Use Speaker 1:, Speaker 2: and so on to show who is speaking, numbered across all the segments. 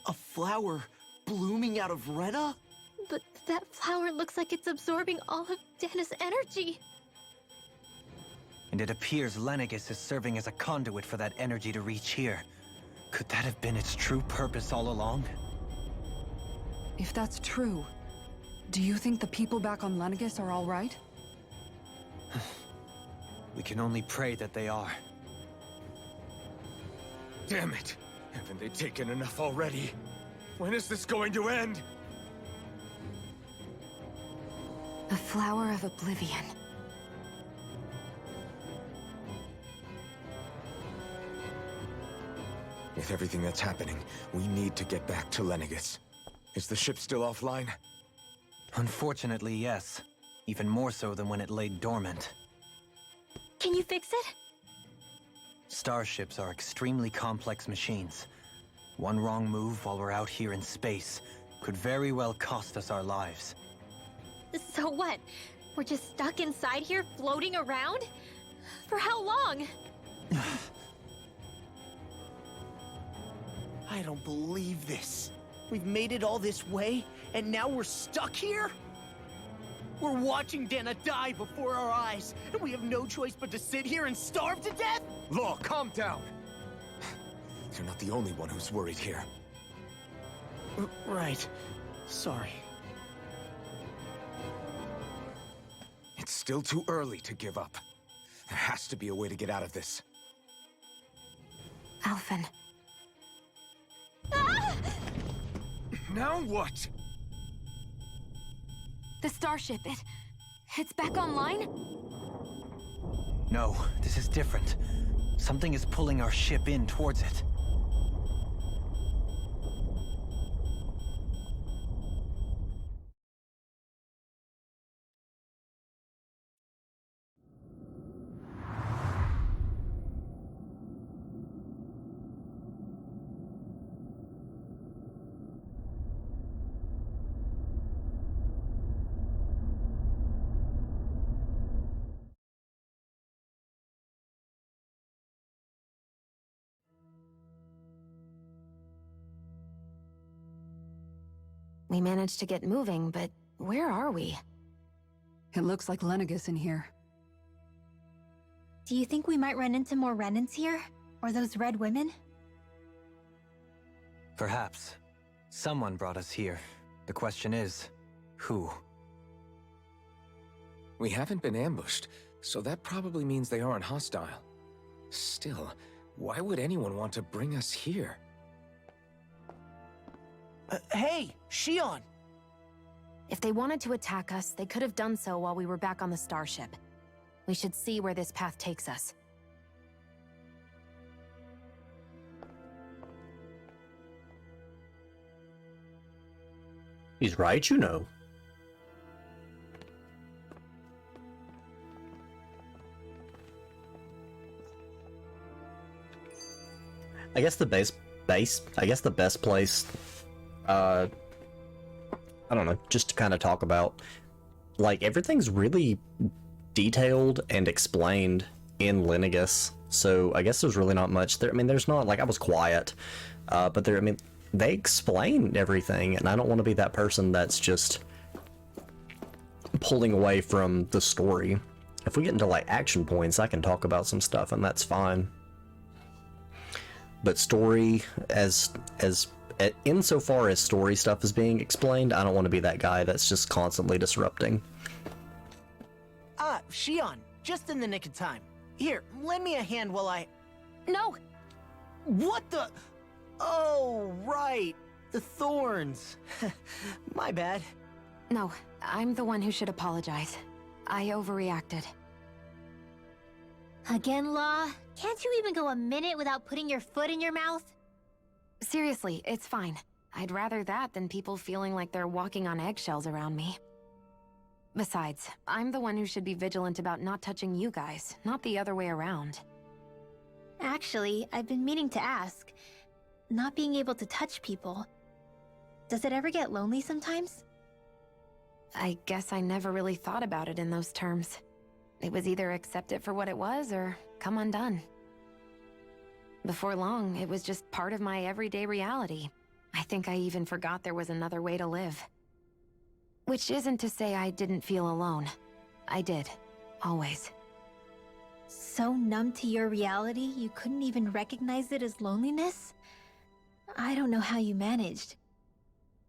Speaker 1: A flower blooming out of Rena?
Speaker 2: But that flower looks like it's absorbing all of Dahna's energy.
Speaker 3: And it appears Lenegis is serving as a conduit for that energy to reach here. Could that have been its true purpose all along?
Speaker 4: If that's true, do you think the people back on Lenegis are all right?
Speaker 3: We can only pray that they are.
Speaker 5: Damn it! Haven't they taken enough already? When is this going to end?
Speaker 4: The Flower of Oblivion.
Speaker 5: With everything that's happening, we need to get back to Lenegis. Is the ship still offline?
Speaker 3: Unfortunately, yes. Even more so than when it lay dormant.
Speaker 2: Can you fix it?
Speaker 3: Starships are extremely complex machines. One wrong move while we're out here in space could very well cost us our lives.
Speaker 2: So what? We're just stuck inside here, floating around? For how long?
Speaker 1: I don't believe this. We've made it all this way, and now we're stuck here? We're watching Dahna die before our eyes, and we have no choice but to sit here and starve to death?
Speaker 5: Law, calm down! You're not the only one who's worried here.
Speaker 1: Right. Sorry.
Speaker 5: It's still too early to give up. There has to be a way to get out of this.
Speaker 4: Alphen.
Speaker 2: Ah!
Speaker 5: Now what?
Speaker 4: The starship, it's back online?
Speaker 3: No, this is different. Something is pulling our ship in towards it.
Speaker 6: We managed to get moving, but where are we?
Speaker 4: It looks like Lenegis in here.
Speaker 2: Do you think we might run into more Renans here? Or those red women?
Speaker 3: Perhaps. Someone brought us here. The question is, who?
Speaker 5: We haven't been ambushed, so that probably means they aren't hostile. Still, why would anyone want to bring us here?
Speaker 1: Hey, Shion!
Speaker 6: If they wanted to attack us, they could have done so while we were back on the starship. We should see where this path takes us.
Speaker 7: He's right, you know. I guess the best place, I don't know, just to kind of talk about, like, everything's really detailed and explained in Lenegis, so I guess there's really not much there. I mean, there's not, like, I was quiet, but there, I mean, they explain everything, and I don't want to be that person that's just pulling away from the story. If we get into, like, action points, I can talk about some stuff, and that's fine. But story, insofar as story stuff is being explained, I don't want to be that guy that's just constantly disrupting.
Speaker 1: Ah, Shion, just in the nick of time. Here, lend me a hand while I...
Speaker 6: No!
Speaker 1: What the... Oh, right. The thorns. My bad.
Speaker 6: No, I'm the one who should apologize. I overreacted.
Speaker 2: Again, Law? Can't you even go a minute without putting your foot in your mouth?
Speaker 6: Seriously, it's fine. I'd rather that than people feeling like they're walking on eggshells around me. Besides, I'm the one who should be vigilant about not touching you guys, not the other way around.
Speaker 2: Actually, I've been meaning to ask. Not being able to touch people, does it ever get lonely sometimes?
Speaker 6: I guess I never really thought about it in those terms. It was either accept it for what it was, or come undone. Before long, it was just part of my everyday reality. I think I even forgot there was another way to live. Which isn't to say I didn't feel alone. I did. Always.
Speaker 2: So numb to your reality, you couldn't even recognize it as loneliness? I don't know how you managed.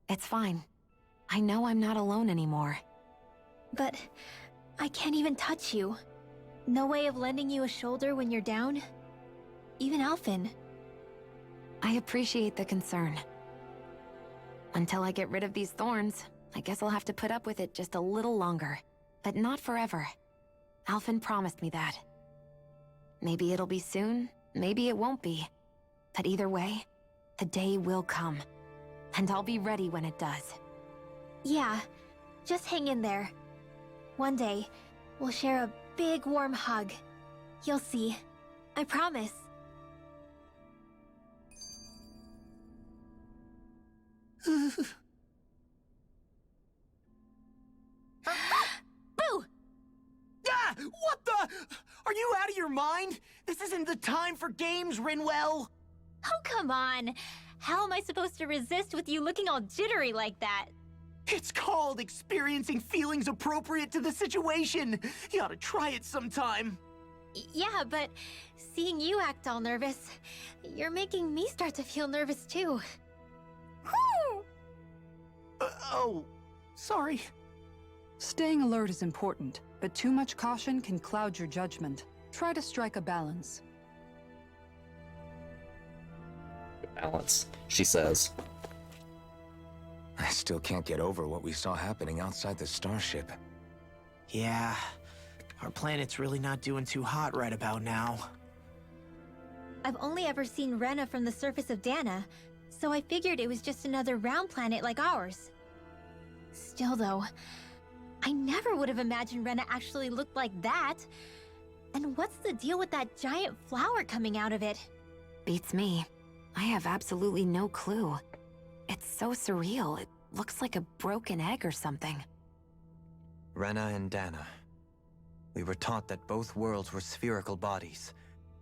Speaker 6: It's fine. I know I'm not alone anymore.
Speaker 2: But I can't even touch you. No way of lending you a shoulder when you're down? Even Alphen.
Speaker 6: I appreciate the concern. Until I get rid of these thorns, I guess I'll have to put up with it just a little longer. But not forever. Alphen promised me that. Maybe it'll be soon, maybe it won't be. But either way, the day will come. And I'll be ready when it does.
Speaker 2: Yeah, just hang in there. One day, we'll share a big warm hug. You'll see. I promise. Boo!
Speaker 1: Ah! What the? Are you out of your mind? This isn't the time for games, Rinwell!
Speaker 2: Oh, come on. How am I supposed to resist with you looking all jittery like that?
Speaker 1: It's called experiencing feelings appropriate to the situation. You ought to try it sometime.
Speaker 2: Yeah, but seeing you act all nervous, you're making me start to feel nervous too.
Speaker 1: Oh, sorry.
Speaker 4: Staying alert is important, but too much caution can cloud your judgment. Try to strike a balance.
Speaker 7: Balance, she says.
Speaker 5: I still can't get over what we saw happening outside the starship.
Speaker 1: Yeah, our planet's really not doing too hot right about now.
Speaker 2: I've only ever seen Rena from the surface of Dahna, so I figured it was just another round planet like ours. Still though, I never would have imagined Rena actually looked like that. And what's the deal with that giant flower coming out of it?
Speaker 6: Beats me. I have absolutely no clue. It's so surreal. It looks like a broken egg or something.
Speaker 3: Rena and Dahna. We were taught that both worlds were spherical bodies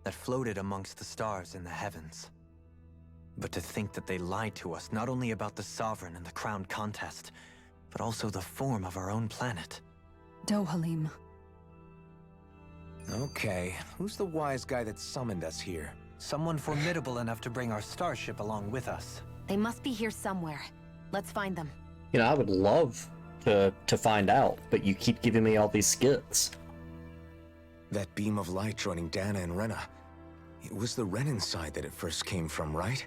Speaker 3: that floated amongst the stars in the heavens. But to think that they lied to us not only about the Sovereign and the Crown contest, but also the form of our own planet.
Speaker 4: Dohalim.
Speaker 5: Okay, who's the wise guy that summoned us here?
Speaker 3: Someone formidable enough to bring our starship along with us.
Speaker 6: They must be here somewhere. Let's find them.
Speaker 7: You know, I would love to find out, but you keep giving me all these skits.
Speaker 5: That beam of light joining Dahna and Rena. It was the Renan side that it first came from, right?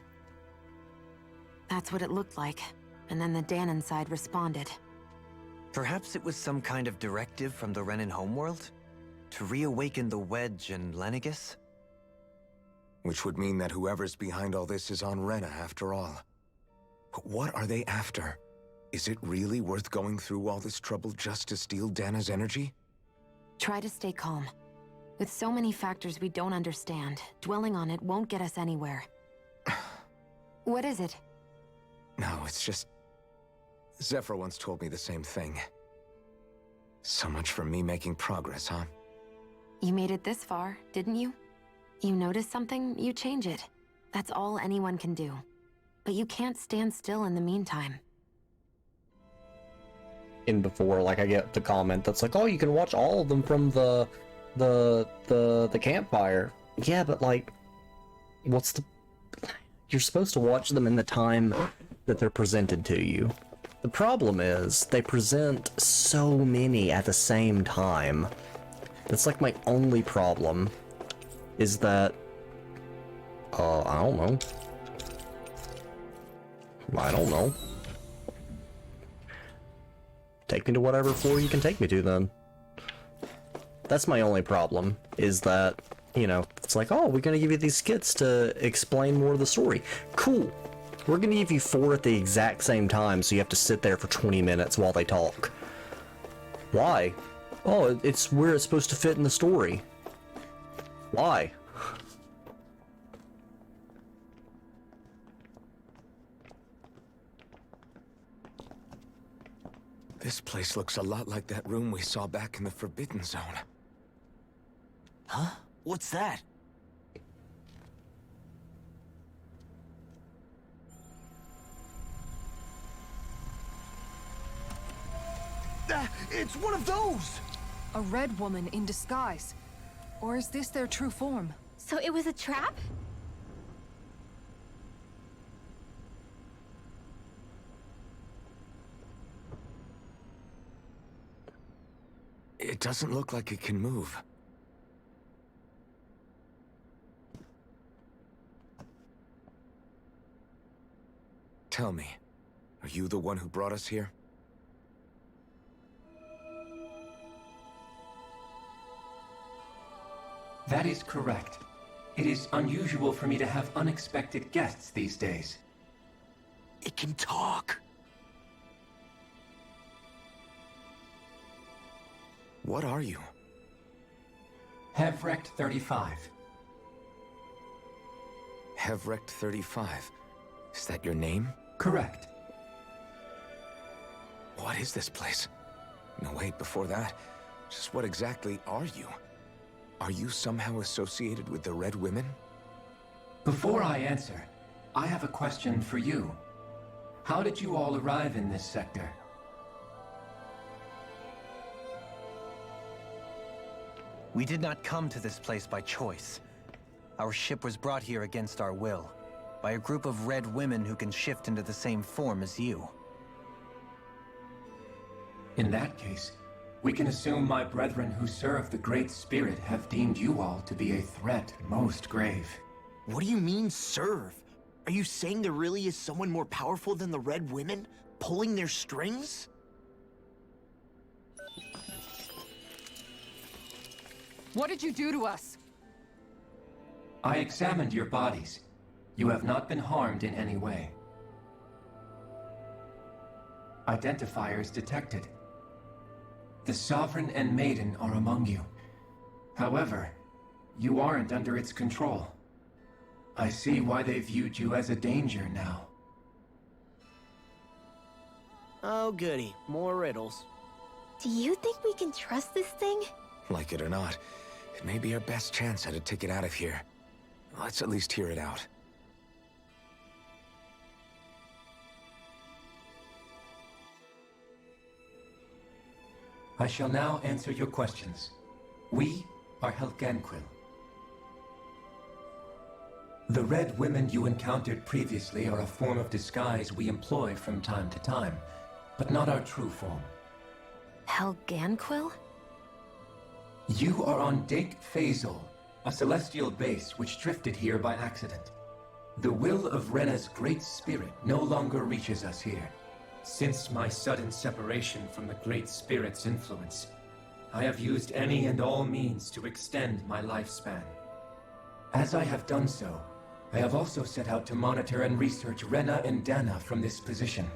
Speaker 6: That's what it looked like. And then the Dahnan side responded.
Speaker 3: Perhaps it was some kind of directive from the Renan homeworld? To reawaken the Wedge and Lenegis?
Speaker 5: Which would mean that whoever's behind all this is on Rena after all. But what are they after? Is it really worth going through all this trouble just to steal Dana's energy?
Speaker 6: Try to stay calm. With so many factors we don't understand, dwelling on it won't get us anywhere. What is it?
Speaker 5: No, it's just... Zephyr once told me the same thing. So much for me making progress, huh?
Speaker 6: You made it this far, didn't you? You notice something, you change it. That's all anyone can do. But you can't stand still in the meantime.
Speaker 7: In before, like, I get the comment that's like, oh, you can watch all of them from the campfire. Yeah, but like, what's the... You're supposed to watch them in the time that they're presented to you. The problem is, they present so many at the same time. That's like my only problem, is that... I don't know. I don't know. Take me to whatever floor you can take me to, then. That's my only problem, is that, you know, it's like, oh, we're gonna give you these skits to explain more of the story. Cool. We're gonna give you 4 at the exact same time, so you have to sit there for 20 minutes while they talk. Why? Oh, it's where it's supposed to fit in the story. Why?
Speaker 5: This place looks a lot like that room we saw back in the Forbidden Zone.
Speaker 1: Huh? What's that? It's one of those!
Speaker 4: A red woman in disguise. Or is this their true form?
Speaker 2: So it was a trap?
Speaker 5: It doesn't look like it can move. Tell me, are you the one who brought us here?
Speaker 8: That is correct. It is unusual for me to have unexpected guests these days.
Speaker 1: It can talk.
Speaker 5: What are you?
Speaker 8: Hevrect 35.
Speaker 5: Hevrect 35. Is that your name?
Speaker 8: Correct.
Speaker 5: What is this place? No, wait, before that, just what exactly are you? Are you somehow associated with the Red Women?
Speaker 8: Before I answer, I have a question for you. How did you all arrive in this sector?
Speaker 3: We did not come to this place by choice. Our ship was brought here against our will, by a group of red women who can shift into the same form as you.
Speaker 8: In that case, we can assume my brethren who serve the Great Spirit have deemed you all to be a threat most grave.
Speaker 1: What do you mean, serve? Are you saying there really is someone more powerful than the Red Women, pulling their strings?
Speaker 4: What did you do to us?
Speaker 8: I examined your bodies. You have not been harmed in any way. Identifiers detected. The Sovereign and Maiden are among you. However, you aren't under its control. I see why they viewed you as a danger now.
Speaker 1: Oh goody, more riddles.
Speaker 2: Do you think we can trust this thing?
Speaker 5: Like it or not, it may be our best chance at a ticket out of here. Let's at least hear it out.
Speaker 8: I shall now answer your questions. We are Helganquil. The Red Women you encountered previously are a form of disguise we employ from time to time, but not our true form.
Speaker 6: Helganquil?
Speaker 8: You are on Dake Phasal, a celestial base which drifted here by accident. The will of Rena's Great Spirit no longer reaches us here. Since my sudden separation from the Great Spirit's influence, I have used any and all means to extend my lifespan. As I have done so, I have also set out to monitor and research Rena and Dahna from this position.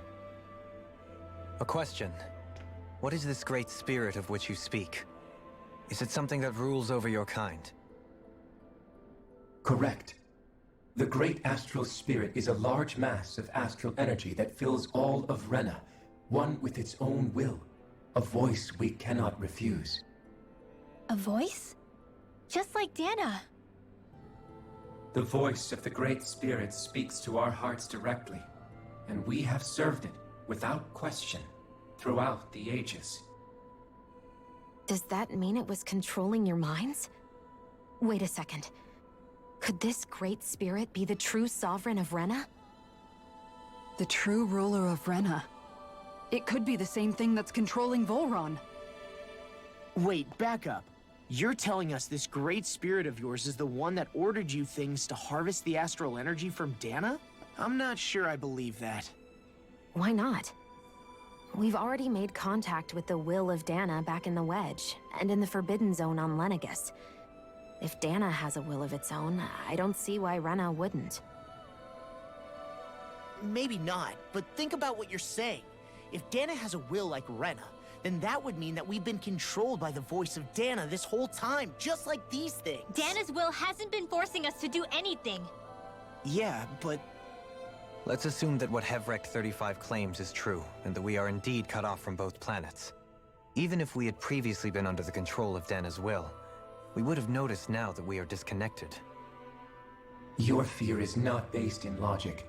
Speaker 3: A question. What is this great spirit of which you speak? Is it something that rules over your kind?
Speaker 8: Correct. The Great Astral Spirit is a large mass of astral energy that fills all of Rena, one with its own will, a voice we cannot refuse.
Speaker 2: A voice? Just like Dahna.
Speaker 8: The voice of the Great Spirit speaks to our hearts directly, and we have served it without question throughout the ages.
Speaker 6: Does that mean it was controlling your minds? Wait a second. Could this Great Spirit be the true Sovereign of Rena?
Speaker 4: The true ruler of Rena. It could be the same thing that's controlling Volron.
Speaker 1: Wait, back up. You're telling us this great spirit of yours is the one that ordered you things to harvest the astral energy from Dahna? I'm not sure I believe that.
Speaker 6: Why not? We've already made contact with the will of Dahna back in the Wedge, and in the Forbidden Zone on Lenegus. If Dahna has a will of its own, I don't see why Rena wouldn't.
Speaker 1: Maybe not, but think about what you're saying. If Dahna has a will like Rena, then that would mean that we've been controlled by the voice of Dahna this whole time, just like these things.
Speaker 2: Dana's will hasn't been forcing us to do anything.
Speaker 1: Yeah, but...
Speaker 3: Let's assume that what Hevrect 35 claims is true, and that we are indeed cut off from both planets. Even if we had previously been under the control of Dahna's will, we would have noticed now that we are disconnected.
Speaker 8: Your fear is not based in logic.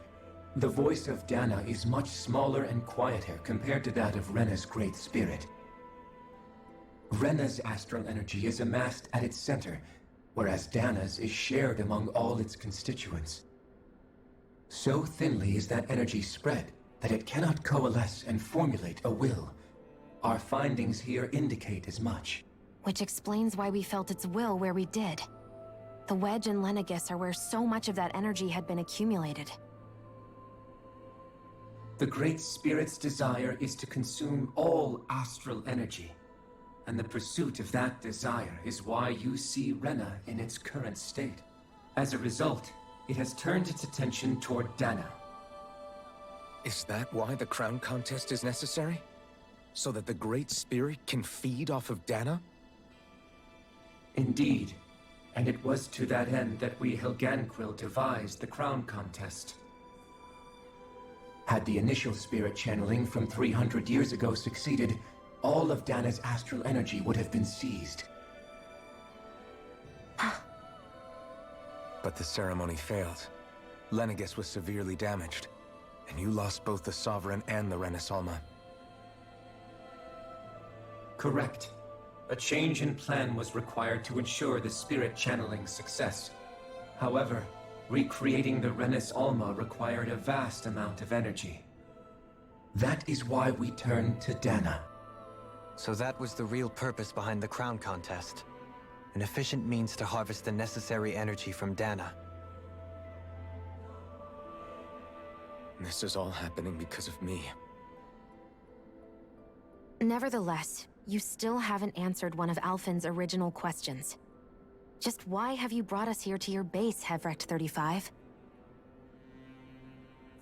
Speaker 8: The voice of Dahna is much smaller and quieter compared to that of Rena's Great Spirit. Rena's astral energy is amassed at its center, whereas Dahna's is shared among all its constituents. So thinly is that energy spread that it cannot coalesce and formulate a will. Our findings here indicate as much.
Speaker 6: Which explains why we felt its will where we did. The wedge and Lenegis are where so much of that energy had been accumulated.
Speaker 8: The Great Spirit's desire is to consume all astral energy. And the pursuit of that desire is why you see Rena in its current state. As a result, it has turned its attention toward Dahna.
Speaker 5: Is that why the crown contest is necessary? So that the Great Spirit can feed off of Dahna?
Speaker 8: Indeed. And it was to that end that we Helganquil devised the crown contest. Had the initial spirit channeling from 300 years ago succeeded, all of Dahna's astral energy would have been seized.
Speaker 5: But the ceremony failed. Lenegis was severely damaged, and you lost both the Sovereign and the Renas Alma.
Speaker 8: Correct. A change in plan was required to ensure the spirit channeling's success. However, recreating the Renas Alma required a vast amount of energy. That is why we turned to Dahna.
Speaker 3: So that was the real purpose behind the crown contest. An efficient means to harvest the necessary energy from Dahna.
Speaker 5: This is all happening because of me.
Speaker 6: Nevertheless, you still haven't answered one of Alphen's original questions. Just why have you brought us here to your base, Hevrecht 35?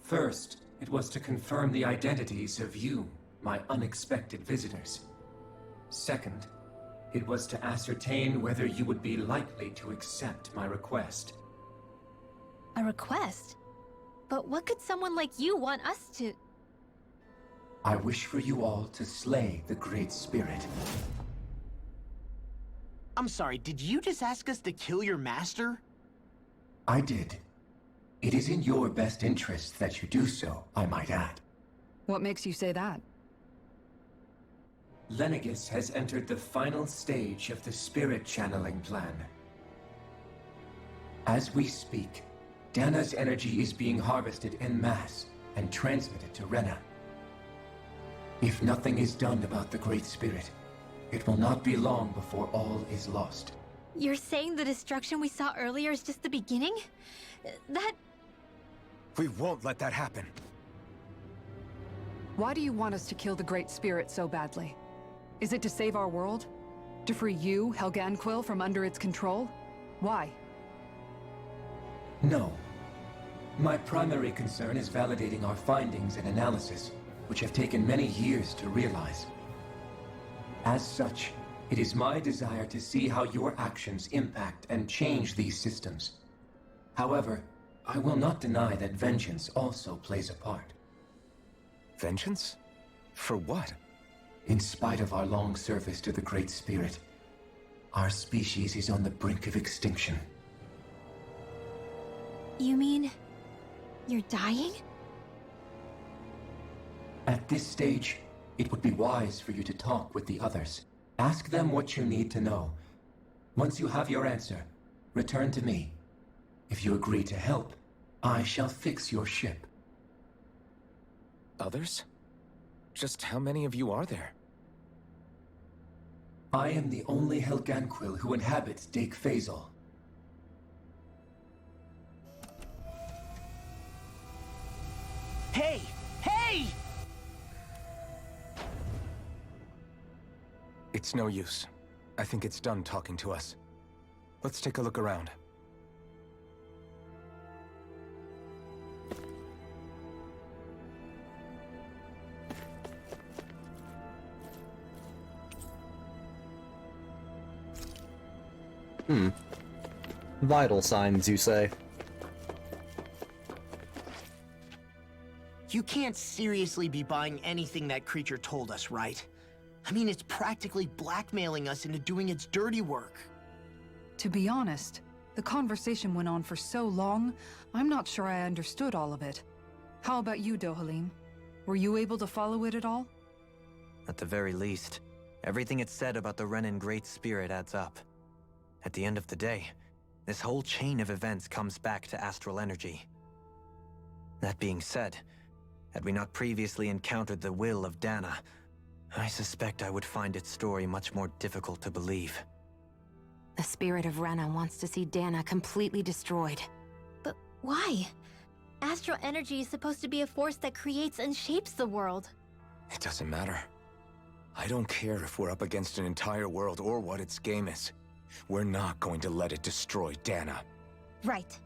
Speaker 8: First, it was to confirm the identities of you, my unexpected visitors. Second, it was to ascertain whether you would be likely to accept my request.
Speaker 2: A request? But what could someone like you want us to...
Speaker 8: I wish for you all to slay the Great Spirit.
Speaker 1: I'm sorry, did you just ask us to kill your master?
Speaker 8: I did. It is in your best interest that you do so, I might add.
Speaker 4: What makes you say that?
Speaker 8: Lenegis has entered the final stage of the spirit channeling plan. As we speak, Dahna's energy is being harvested en masse and transmitted to Rena. If nothing is done about the Great Spirit, it will not be long before all is lost.
Speaker 2: You're saying the destruction we saw earlier is just the beginning? That...
Speaker 5: We won't let that happen.
Speaker 4: Why do you want us to kill the Great Spirit so badly? Is it to save our world? To free you, Helganquil, from under its control? Why?
Speaker 8: No. My primary concern is validating our findings and analysis, which have taken many years to realize. As such, it is my desire to see how your actions impact and change these systems. However, I will not deny that vengeance also plays a part.
Speaker 5: Vengeance? For what?
Speaker 8: In spite of our long service to the Great Spirit, our species is on the brink of extinction.
Speaker 2: You mean... you're dying?
Speaker 8: At this stage, it would be wise for you to talk with the others. Ask them what you need to know. Once you have your answer, return to me. If you agree to help, I shall fix your ship.
Speaker 5: Others? Just how many of you are there?
Speaker 8: I am the only Helganquil who inhabits Dake Faisal.
Speaker 1: Hey! Hey!
Speaker 5: It's no use. I think it's done talking to us. Let's take a look around.
Speaker 7: Vital signs, you say?
Speaker 1: You can't seriously be buying anything that creature told us, right? I mean, it's practically blackmailing us into doing its dirty work.
Speaker 4: To be honest, the conversation went on for so long, I'm not sure I understood all of it. How about you, Dohalim? Were you able to follow it at all?
Speaker 3: At the very least, Everything it said about the Renan Great Spirit adds up. At the end of the day, this whole chain of events comes back to astral energy. That being said, had we not previously encountered the will of Dahna, I suspect I would find its story much more difficult to believe.
Speaker 6: The spirit of Rena wants to see Dahna completely destroyed.
Speaker 2: But why? Astral energy is supposed to be a force that creates and shapes the world.
Speaker 5: It doesn't matter. I don't care if we're up against an entire world or what its game is. We're not going to let it destroy Dahna.
Speaker 2: Right.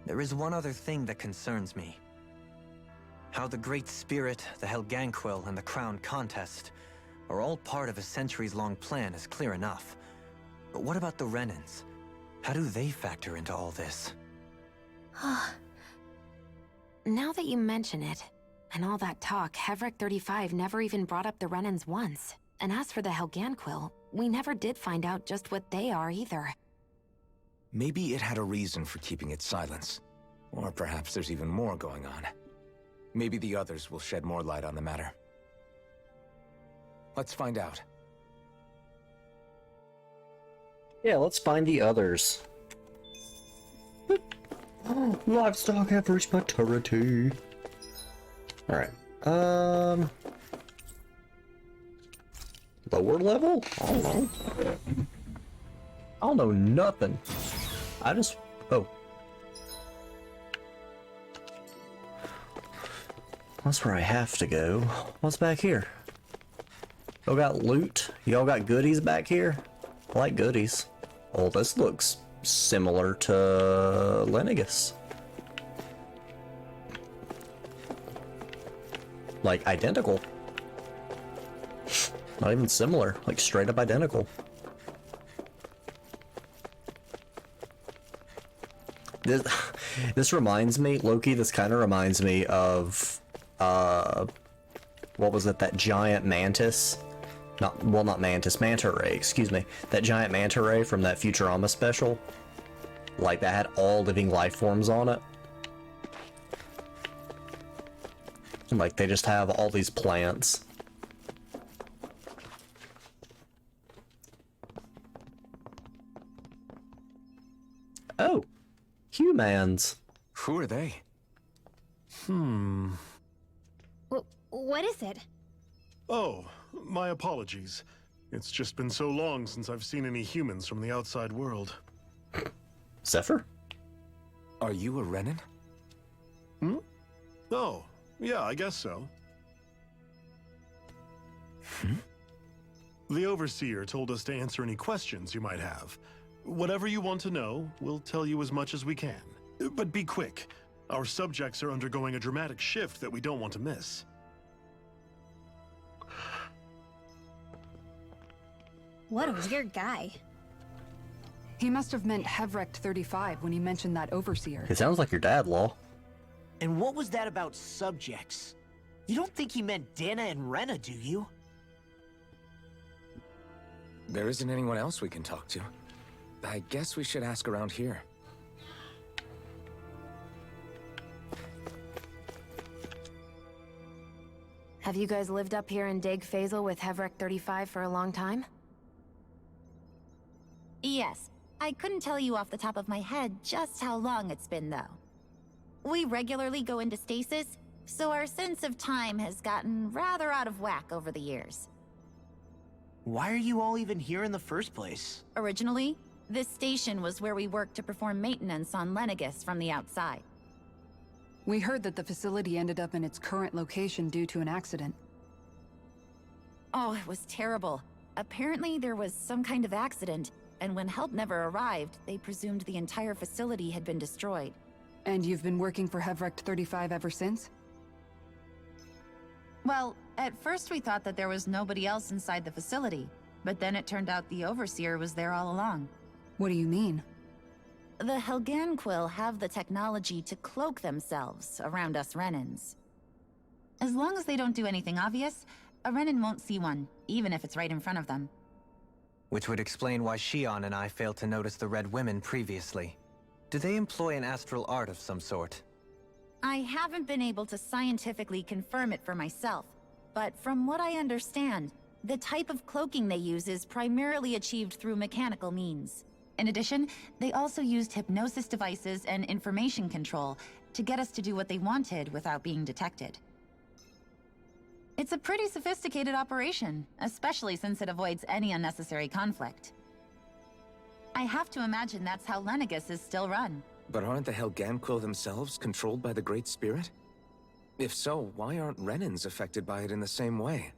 Speaker 3: There is one other thing that concerns me. How the Great Spirit, the Helganquil, and the Crown Contest are all part of a centuries-long plan is clear enough. But what about the Renans? How do they factor into all this?
Speaker 6: Now that you mention it, and all that talk, Hevrek 35 never even brought up the Renans once. And as for the Helganquil, we never did find out just what they are either.
Speaker 5: Maybe it had a reason for keeping its silence. Or perhaps there's even more going on. Maybe the others will shed more light on the matter. Let's find out.
Speaker 7: Yeah, let's find the others. Oh, livestock have reached maturity. Alright. Lower level? I don't know. I don't know nothing. I just... Oh. That's where I have to go. What's back here? Y'all got loot? Y'all got goodies back here? I like goodies. Oh, this looks similar to Lenegus. Like, identical. Not even similar, like straight up identical. This reminds me, Loki, this kind of reminds me of, what was it, that giant mantis? Not mantis, manta ray, excuse me. That giant manta ray from that Futurama special. Like, that had all living life forms on it. And, like, they just have all these plants. Oh, humans.
Speaker 5: Who are they?
Speaker 2: What is it?
Speaker 9: Oh, my apologies. It's just been so long since I've seen any humans from the outside world.
Speaker 7: Zephyr?
Speaker 5: Are you a Renan?
Speaker 9: Oh, yeah, I guess so. The Overseer told us to answer any questions you might have. Whatever you want to know, we'll tell you as much as we can. But be quick. Our subjects are undergoing a dramatic shift that we don't want to miss.
Speaker 2: What a weird guy.
Speaker 4: He must have meant Hevrek 35 when he mentioned that Overseer.
Speaker 7: It sounds like your dad, Law.
Speaker 1: And what was that about subjects? You don't think he meant Dahna and Rena, do you?
Speaker 5: There isn't anyone else we can talk to. I guess we should ask around here.
Speaker 6: Have you guys lived up here in Deg Faisal with Hevrek 35 for a long time?
Speaker 10: Yes. I couldn't tell you off the top of my head just how long it's been, though. We regularly go into stasis, so our sense of time has gotten rather out of whack over the years.
Speaker 1: Why are you all even here in the first place?
Speaker 10: Originally, this station was where we worked to perform maintenance on Lenegus from the outside.
Speaker 4: We heard that the facility ended up in its current location due to an accident.
Speaker 10: Oh, it was terrible. Apparently there was some kind of accident, and when help never arrived, they presumed the entire facility had been destroyed.
Speaker 4: And you've been working for Hevrek 35 ever since?
Speaker 10: Well, at first we thought that there was nobody else inside the facility, but then it turned out the Overseer was there all along.
Speaker 4: What do you mean?
Speaker 10: The Helganquil have the technology to cloak themselves around us Renans. As long as they don't do anything obvious, a Renan won't see one, even if it's right in front of them.
Speaker 3: Which would explain why Shion and I failed to notice the Red Women previously. Do they employ an astral art of some sort?
Speaker 10: I haven't been able to scientifically confirm it for myself, but from what I understand, The type of cloaking they use is primarily achieved through mechanical means. In addition, they also used hypnosis devices and information control to get us to do what they wanted without being detected. It's a pretty sophisticated operation, especially since it avoids any unnecessary conflict. I have to imagine that's how Lenegus is still run.
Speaker 5: But aren't the Helganquil themselves controlled by the Great Spirit? If so, why aren't Renans affected by it in the same way?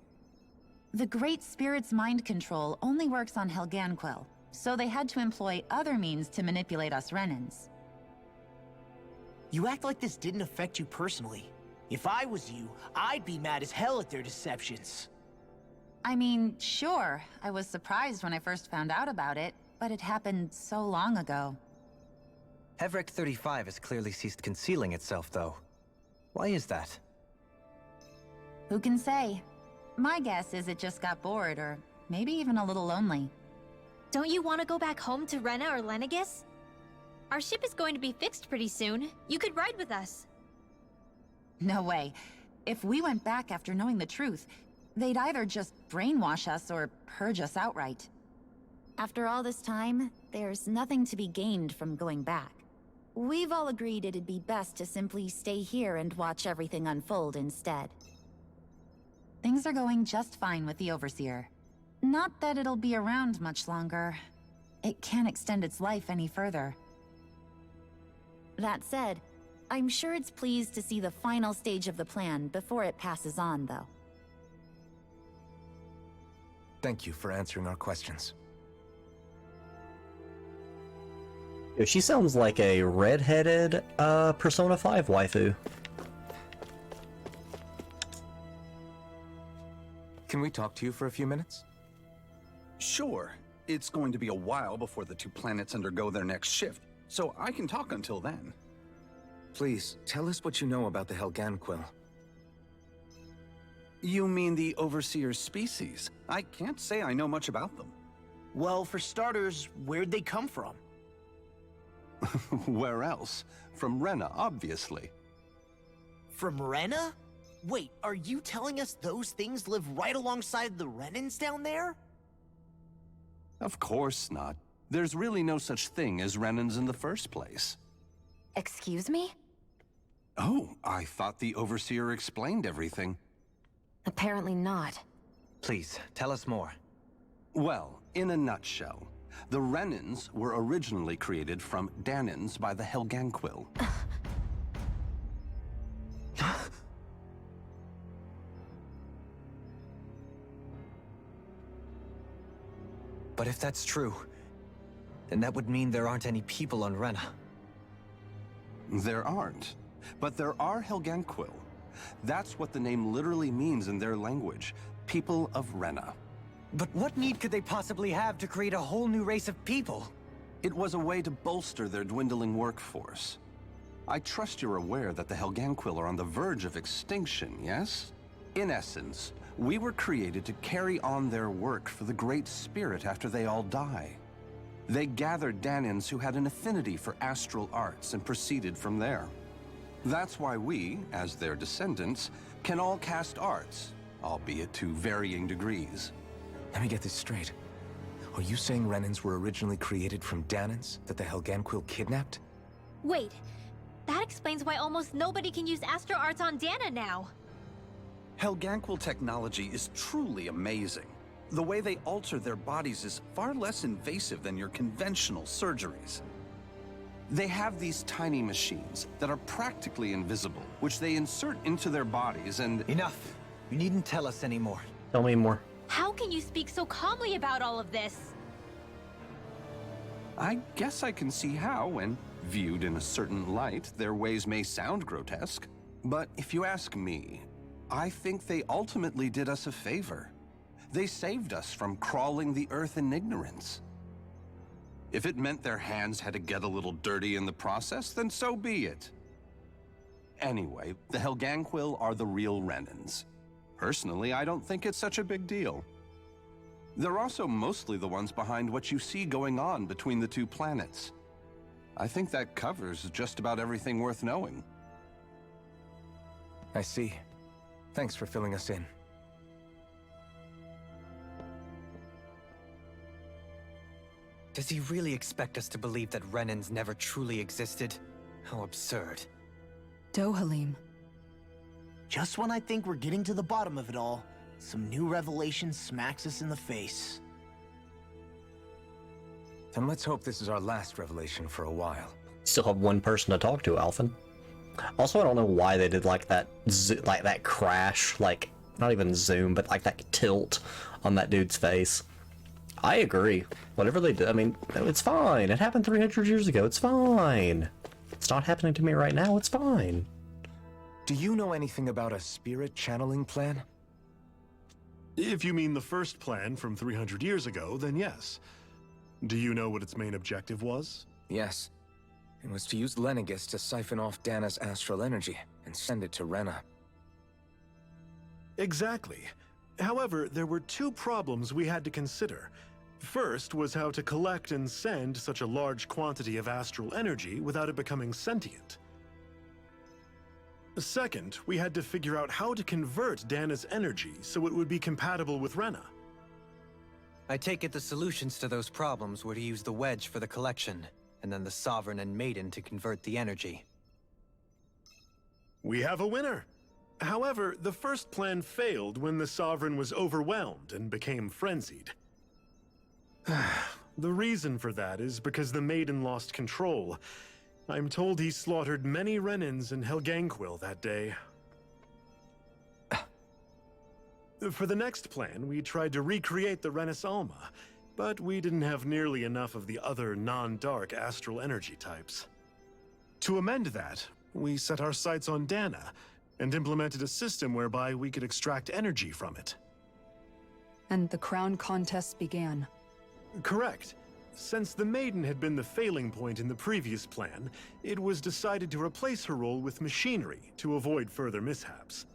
Speaker 10: The Great Spirit's mind control only works on Helganquil, so they had to employ other means to manipulate us Renans.
Speaker 1: You act like this didn't affect you personally. If I was you, I'd be mad as hell at their deceptions.
Speaker 10: I mean, sure, I was surprised when I first found out about it, but it happened so long ago.
Speaker 3: Hevrek 35 has clearly ceased concealing itself, though. Why is that?
Speaker 10: Who can say? My guess is it just got bored, or maybe even a little lonely.
Speaker 2: Don't you want to go back home to Rena or Lenegus? Our ship is going to be fixed pretty soon. You could ride with us.
Speaker 10: No way. If we went back after knowing the truth, they'd either just brainwash us or purge us outright. After all this time, there's nothing to be gained from going back. We've all agreed it'd be best to simply stay here and watch everything unfold instead. Things are going just fine with the Overseer. Not that it'll be around much longer. It can't extend its life any further. That said, I'm sure it's pleased to see the final stage of the plan before it passes on, though.
Speaker 5: Thank you for answering our questions.
Speaker 7: Yo, she sounds like a red-headed, Persona 5 waifu.
Speaker 5: Can we talk to you for a few minutes?
Speaker 11: Sure. It's going to be a while before the two planets undergo their next shift, so I can talk until then.
Speaker 5: Please, tell us what you know about the Helganquil.
Speaker 11: You mean the Overseer's species? I can't say I know much about them.
Speaker 1: Well, for starters, where'd they come from?
Speaker 11: Where else? From Rena, obviously.
Speaker 1: From Rena? Wait, are you telling us those things live right alongside the Renans down there?
Speaker 11: Of course not. There's really no such thing as Renans in the first place.
Speaker 6: Excuse me?
Speaker 11: Oh, I thought the Overseer explained everything.
Speaker 6: Apparently not.
Speaker 3: Please, tell us more.
Speaker 11: Well, in a nutshell, the Renans were originally created from Dahnans by the Helganquil.
Speaker 3: But if that's true, then that would mean there aren't any people on Rena.
Speaker 11: There aren't. But there are Helganquil. That's what the name literally means in their language. People of Rena.
Speaker 3: But what need could they possibly have to create a whole new race of people?
Speaker 11: It was a way to bolster their dwindling workforce. I trust you're aware that the Helganquil are on the verge of extinction, yes? In essence, we were created to carry on their work for the Great Spirit after they all die. They gathered Dahnans who had an affinity for astral arts and proceeded from there. That's why we, as their descendants, can all cast arts, albeit to varying degrees.
Speaker 5: Let me get this straight. Are you saying Renans were originally created from Dahnans that the Helganquil kidnapped?
Speaker 2: Wait, that explains why almost nobody can use Astro Arts on Dahna now.
Speaker 11: Helganquil technology is truly amazing. The way they alter their bodies is far less invasive than your conventional surgeries. They have these tiny machines that are practically invisible, which they insert into their bodies and—
Speaker 3: Enough! You needn't tell us anymore.
Speaker 7: Tell me more.
Speaker 2: How can you speak so calmly about all of this?
Speaker 11: I guess I can see how, when viewed in a certain light, their ways may sound grotesque. But if you ask me, I think they ultimately did us a favor. They saved us from crawling the earth in ignorance. If it meant their hands had to get a little dirty in the process, then so be it. Anyway, the Helganquil are the real Renans. Personally, I don't think it's such a big deal. They're also mostly the ones behind what you see going on between the two planets. I think that covers just about everything worth knowing.
Speaker 5: I see. Thanks for filling us in.
Speaker 3: Does he really expect us to believe that Renans never truly existed? How absurd.
Speaker 4: Dohalim.
Speaker 1: Just when I think we're getting to the bottom of it all, some new revelation smacks us in the face.
Speaker 5: Then let's hope this is our last revelation for a while.
Speaker 7: Still have one person to talk to, Alphen. Also, I don't know why they did like that, like that crash, like not even zoom, but like that tilt on that dude's face. I agree. Whatever they did, I mean, it's fine. It happened 300 years ago. It's fine. It's not happening to me right now. It's fine.
Speaker 5: Do you know anything about a spirit channeling plan?
Speaker 9: If you mean the first plan from 300 years ago, then yes. Do you know what its main objective was?
Speaker 5: Yes. It was to use Lenegis to siphon off Dana's astral energy and send it to Rena.
Speaker 9: Exactly. However, there were two problems we had to consider. First was how to collect and send such a large quantity of astral energy without it becoming sentient. Second, we had to figure out how to convert Dana's energy so it would be compatible with Rena.
Speaker 3: I take it the solutions to those problems were to use the wedge for the collection, and then the Sovereign and Maiden to convert the energy.
Speaker 9: We have a winner! However, the first plan failed when the Sovereign was overwhelmed and became frenzied. The reason for that is because the Maiden lost control. I'm told he slaughtered many Renans in Helganquil that day. For the next plan, we tried to recreate the Renis Alma, but we didn't have nearly enough of the other non-dark astral energy types. To amend that, we set our sights on Dana, and implemented a system whereby we could extract energy from it.
Speaker 4: And the crown contests began.
Speaker 9: Correct. Since the Maiden had been the failing point in the previous plan, it was decided to replace her role with machinery to avoid further mishaps.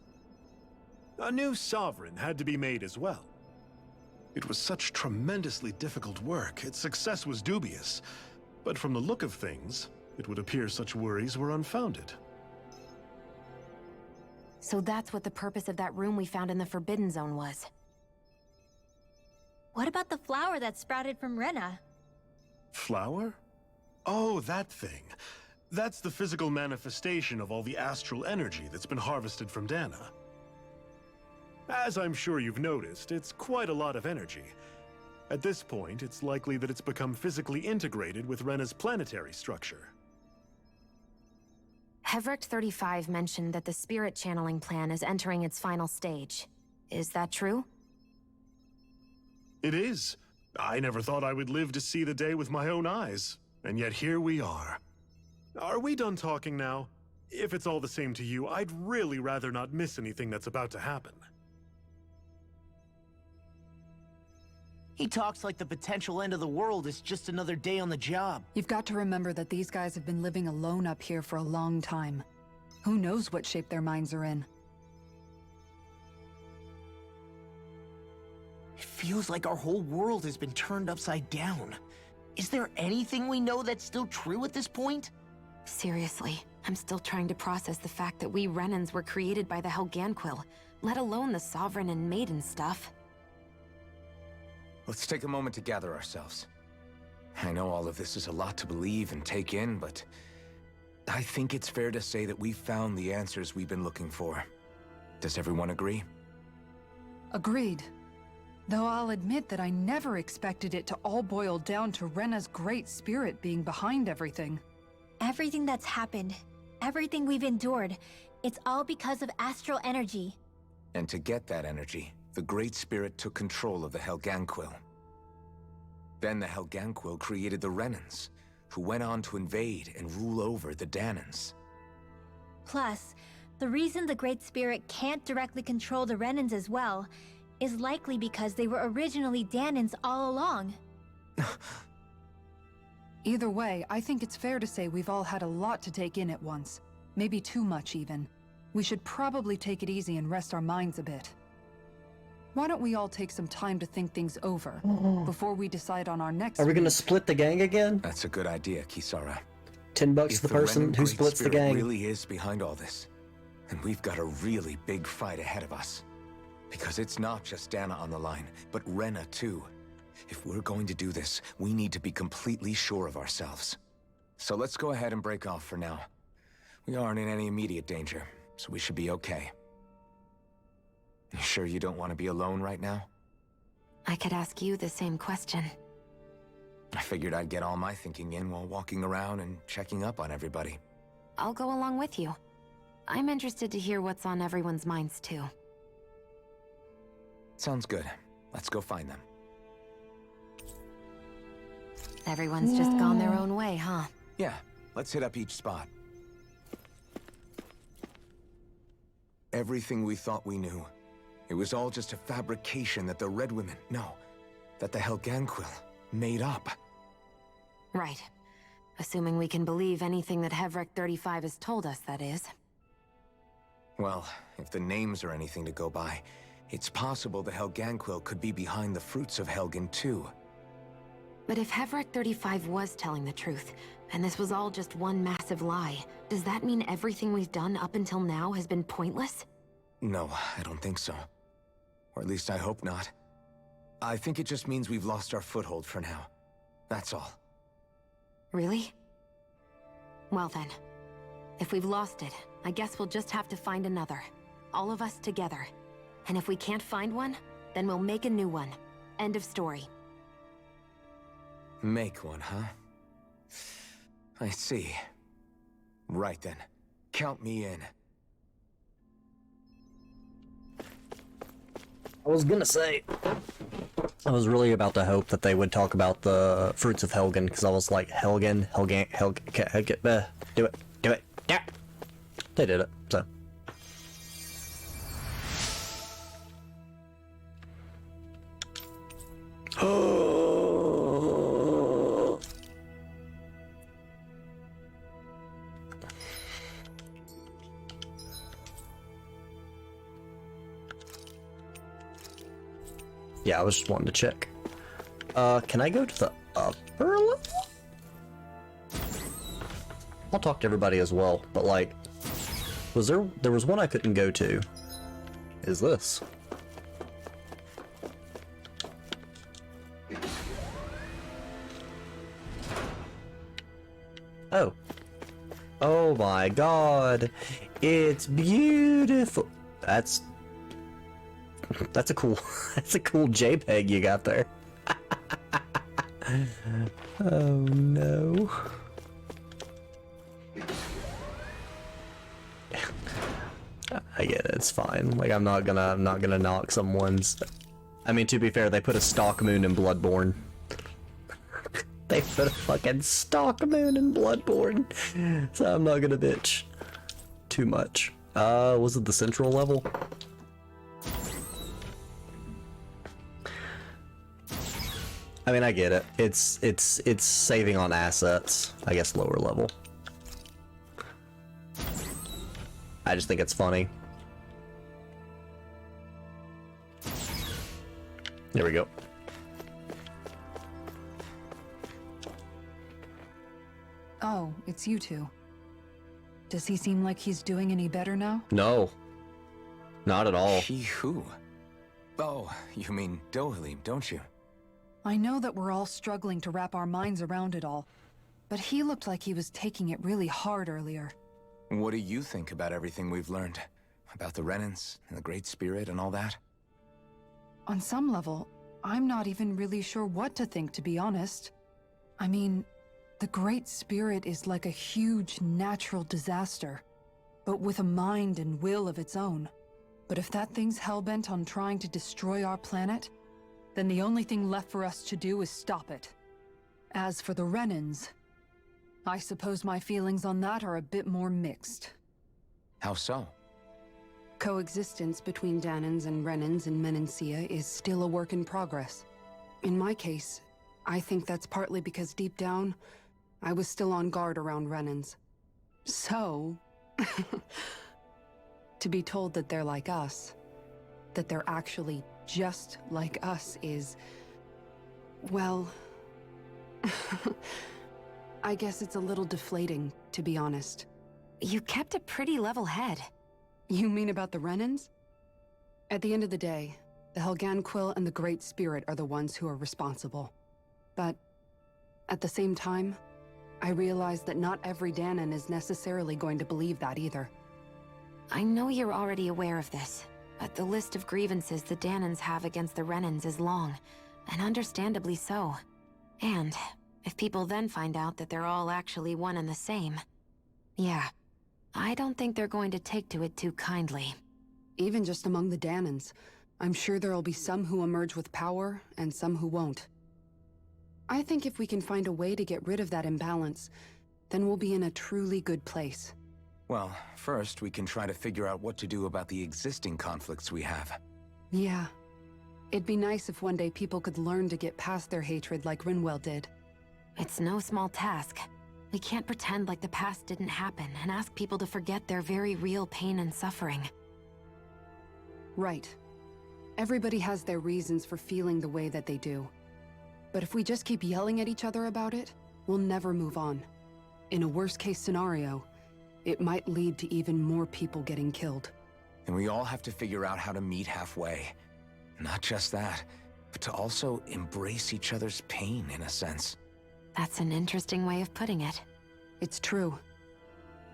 Speaker 9: A new Sovereign had to be made as well. It was such tremendously difficult work, its success was dubious. But from the look of things, it would appear such worries were unfounded.
Speaker 6: So that's what the purpose of that room we found in the Forbidden Zone was.
Speaker 2: What about the flower that sprouted from Rena?
Speaker 9: Flower? Oh, that thing. That's the physical manifestation of all the astral energy that's been harvested from Dana. As I'm sure you've noticed, it's quite a lot of energy. At this point, it's likely that it's become physically integrated with Rena's planetary structure.
Speaker 6: Hevrecht 35 mentioned that the spirit channeling plan is entering its final stage. Is that true?
Speaker 9: It is. I never thought I would live to see the day with my own eyes, and yet here we are. Are we done talking now? If it's all the same to you, I'd really rather not miss anything that's about to happen.
Speaker 1: He talks like the potential end of the world is just another day on the job.
Speaker 4: You've got to remember that these guys have been living alone up here for a long time. Who knows what shape their minds are in?
Speaker 1: It feels like our whole world has been turned upside down. Is there anything we know that's still true at this point?
Speaker 6: Seriously, I'm still trying to process the fact that we Renans were created by the Helganquil, let alone the Sovereign and Maiden stuff.
Speaker 5: Let's take a moment to gather ourselves. I know all of this is a lot to believe and take in, but I think it's fair to say that we've found the answers we've been looking for. Does everyone agree?
Speaker 4: Agreed. Though I'll admit that I never expected it to all boil down to Rena's great spirit being behind everything.
Speaker 2: Everything that's happened, everything we've endured, it's all because of astral energy.
Speaker 5: And to get that energy, the Great Spirit took control of the Helganquil. Then the Helganquil created the Renans, who went on to invade and rule over the Dahnans.
Speaker 2: Plus, the reason the Great Spirit can't directly control the Renans as well is likely because they were originally Dahnans all along.
Speaker 4: Either way, I think it's fair to say we've all had a lot to take in at once. Maybe too much, even. We should probably take it easy and rest our minds a bit. Why don't we all take some time to think things over before we decide on our next
Speaker 7: Are we gonna
Speaker 4: move?
Speaker 7: split the gang again?
Speaker 5: That's a good idea, Kisara.
Speaker 7: $10
Speaker 5: If
Speaker 7: to the person
Speaker 5: Renan
Speaker 7: who
Speaker 5: Great
Speaker 7: splits the
Speaker 5: Spirit
Speaker 7: gang.
Speaker 5: really is behind all this, and we've got a really big fight ahead of us. Because it's not just Dana on the line, but Rena too. If we're going to do this, we need to be completely sure of ourselves. So let's go ahead and break off for now. We aren't in any immediate danger, so we should be okay. You sure you don't want to be alone right now?
Speaker 6: I could ask you the same question.
Speaker 5: I figured I'd get all my thinking in while walking around and checking up on everybody.
Speaker 6: I'll go along with you. I'm interested to hear what's on everyone's minds, too.
Speaker 5: Sounds good. Let's go find them.
Speaker 6: Everyone's just gone their own way, huh?
Speaker 5: Yeah, let's hit up each spot. Everything we thought we knew, it was all just a fabrication that the Red Women, no, that the Helganquil made up.
Speaker 6: Right. Assuming we can believe anything that Hevrek 35 has told us, that is.
Speaker 5: Well, if the names are anything to go by, it's possible the Helganquil could be behind the fruits of Helgen too.
Speaker 6: But if Hevrek 35 was telling the truth, and this was all just one massive lie, does that mean everything we've done up until now has been pointless?
Speaker 5: No, I don't think so. Or at least I hope not. I think it just means we've lost our foothold for now. That's all.
Speaker 6: Really? Well then, if we've lost it, I guess we'll just have to find another. All of us together. And if we can't find one, then we'll make a new one. End of story.
Speaker 5: Make one, huh? I see. Right then. Count me in.
Speaker 7: I was gonna say, I was really about to hope that they would talk about the fruits of Helgen, because I was like, Helgen, do it, yeah. They did it, so. Yeah, I was just wanting to check. Can I go to the upper level? I'll talk to everybody as well, but like, there was one I couldn't go to. Is this? Oh. Oh my god. It's beautiful. That's a cool JPEG you got there. Oh no. I get it, it's fine. Like I'm not gonna knock someone's. I mean, to be fair, they put a stock moon in Bloodborne. They put a fucking stock moon in Bloodborne. So I'm not gonna bitch too much. Was it the central level? I mean, I get it. It's saving on assets. I guess lower level. I just think it's funny. There we go.
Speaker 4: Oh, it's you two. Does he seem like he's doing any better now?
Speaker 7: No. Not at all.
Speaker 5: He who? Oh, you mean Dohalim, don't you?
Speaker 4: I know that we're all struggling to wrap our minds around it all, but he looked like he was taking it really hard earlier.
Speaker 5: What do you think about everything we've learned? About the Renans, and the Great Spirit, and all that?
Speaker 4: On some level, I'm not even really sure what to think, to be honest. I mean, the Great Spirit is like a huge natural disaster, but with a mind and will of its own. But if that thing's hellbent on trying to destroy our planet, then the only thing left for us to do is stop it. As for the Renans, I suppose my feelings on that are a bit more mixed.
Speaker 5: How so?
Speaker 12: Coexistence between Dahnans and Renans in Menancia is still a work in progress. In my case, I think that's partly because deep down, I was still on guard around Renans. So, to be told that they're like us, that they're actually just like us is, well, I guess it's a little deflating, to be honest.
Speaker 6: You kept a pretty level head.
Speaker 12: You mean about the Renans? At the end of the day, The Helganquil and the Great Spirit are the ones who are responsible. But at the same time, I realize that not every Dahnan is necessarily going to believe that either.
Speaker 6: I know you're already aware of this, but the list of grievances the Dahnans have against the Renans is long, and understandably so. And if people then find out that they're all actually one and the same, yeah, I don't think they're going to take to it too kindly.
Speaker 12: Even just among the Dahnans, I'm sure there'll be some who emerge with power and some who won't. I think if we can find a way to get rid of that imbalance, then we'll be in a truly good place.
Speaker 5: Well, first we can try to figure out what to do about the existing conflicts we have.
Speaker 12: Yeah. It'd be nice if one day people could learn to get past their hatred like Rinwell did.
Speaker 6: It's no small task. We can't pretend like the past didn't happen and ask people to forget their very real pain and suffering.
Speaker 12: Right. Everybody has their reasons for feeling the way that they do. But if we just keep yelling at each other about it, we'll never move on. In a worst-case scenario, it might lead to even more people getting killed.
Speaker 5: And we all have to figure out how to meet halfway. Not just that, but to also embrace each other's pain, in a sense.
Speaker 6: That's an interesting way of putting it.
Speaker 12: It's true.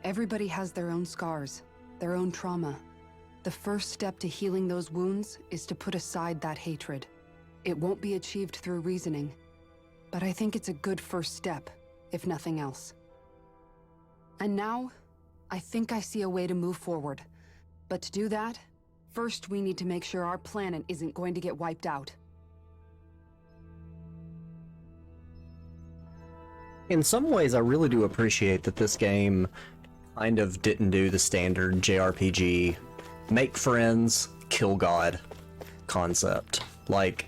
Speaker 12: Everybody has their own scars, their own trauma. The first step to healing those wounds is to put aside that hatred. It won't be achieved through reasoning, but I think it's a good first step, if nothing else. And now, I think I see a way to move forward. But to do that, first we need to make sure our planet isn't going to get wiped out.
Speaker 7: In some ways, I really do appreciate that this game kind of didn't do the standard JRPG make friends, kill God concept. Like,